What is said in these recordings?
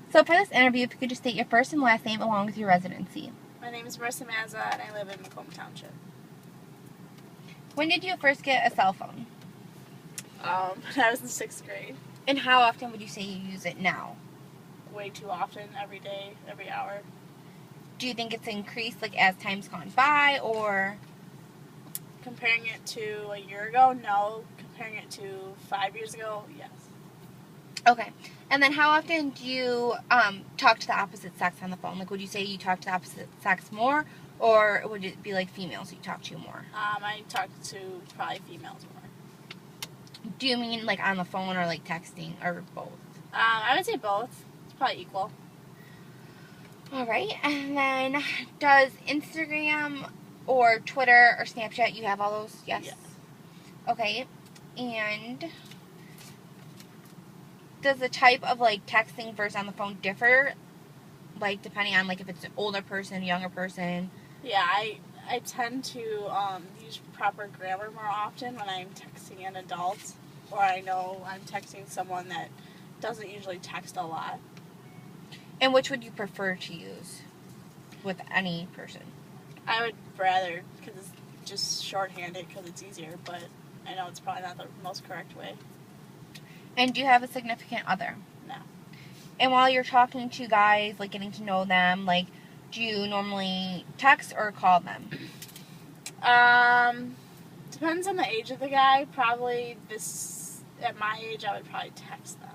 So for this interview, if you could just state your first and last name along with your residency. My name is Marissa Mazza, and I live in Macomb Township. When did you first get a cell phone? When I was in 6th grade. And how often would you say you use it now? Way too often, every day, every hour. Do you think it's increased like as time's gone by, or? Comparing it to a year ago, no. Comparing it to 5 years ago, yes. Okay. And then how often do you talk to the opposite sex on the phone? Like, would you say you talk to the opposite sex more, or would it be like females you talk to more? I talk to probably females more. Do you mean like on the phone or like texting or both? I would say both. It's probably equal. All right. And then does Instagram or Twitter or Snapchat, you have all those? Yes? Yes. Okay. And does the type of like texting versus on the phone differ? Like depending on like if it's an older person, younger person? Yeah, I tend to use proper grammar more often when I'm texting an adult, or I know I'm texting someone that doesn't usually text a lot. And which would you prefer to use with any person? I would rather, because it's just shorthanded because it's easier, but I know it's probably not the most correct way. And do you have a significant other? No. And while you're talking to guys, like getting to know them, like do you normally text or call them? Depends on the age of the guy. Probably at my age, I would probably text them.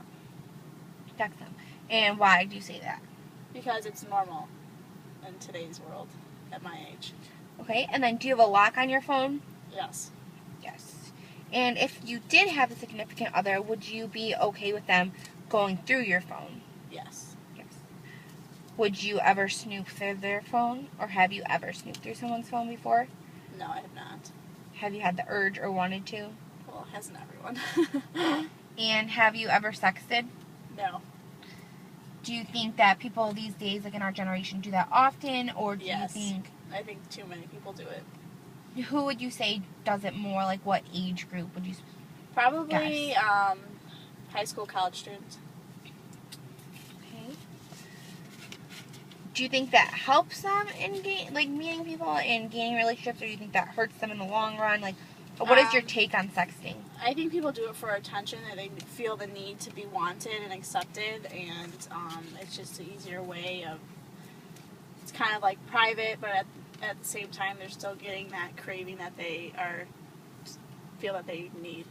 Text them. And why do you say that? Because it's normal in today's world at my age. Okay, and then do you have a lock on your phone? Yes. Yes. And if you did have a significant other, would you be okay with them going through your phone? Yes. Yes. Would you ever snoop through their phone, or have you ever snooped through someone's phone before? No, I have not. Have you had the urge or wanted to? Well, hasn't everyone? And have you ever sexted? No. Do you think that people these days, like in our generation, do that often, or do Yes. you think... I think too many people do it. Who would you say does it more? Like, what age group would you... Probably high school, college students. Okay. Do you think that helps them in meeting people and gaining relationships, or do you think that hurts them in the long run? Like, what is your take on sexting? I think people do it for attention, and they feel the need to be wanted and accepted, and it's just an easier way of... It's kind of like private, but at the same time, they're still getting that craving that they feel that they need.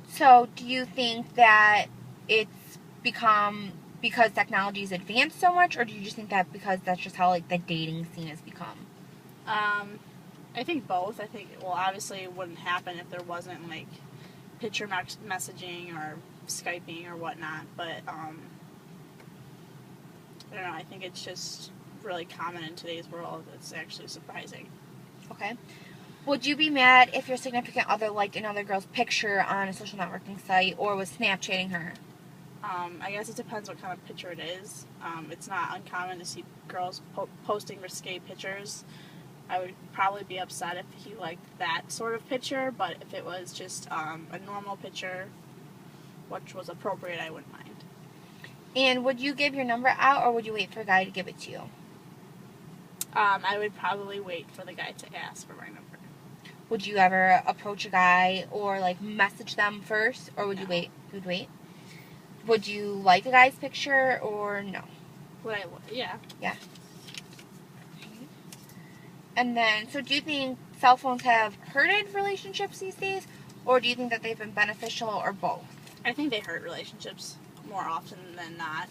So, do you think that it's become because technology has advanced so much, or do you just think that because that's just how, like, the dating scene has become? I think both. I think, well, obviously it wouldn't happen if there wasn't, like, picture messaging or Skyping or whatnot, but, I don't know, I think it's just really common in today's world. It's actually surprising. Okay. Would you be mad if your significant other liked another girl's picture on a social networking site or was Snapchatting her? I guess it depends what kind of picture it is. It's not uncommon to see girls posting risque pictures. I would probably be upset if he liked that sort of picture, but if it was just a normal picture, which was appropriate, I wouldn't mind. And would you give your number out, or would you wait for a guy to give it to you? I would probably wait for the guy to ask for my number. Would you ever approach a guy or, like, message them first, or would you wait? You'd wait? Would you like a guy's picture, or no? Yeah. Yeah. And then, so do you think cell phones have hurted relationships these days, or do you think that they've been beneficial, or both? I think they hurt relationships more often than not.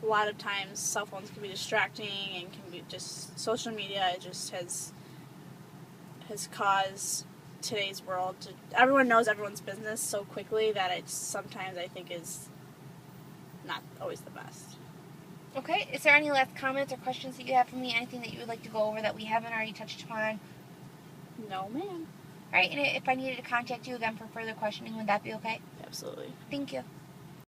A lot of times cell phones can be distracting and can be just social media. It just has caused today's world to... Everyone knows everyone's business so quickly that it sometimes I think is not always the best. Okay, is there any last comments or questions that you have for me? Anything that you would like to go over that we haven't already touched upon? No, ma'am. Alright, and if I needed to contact you again for further questioning, would that be okay? Absolutely. Thank you.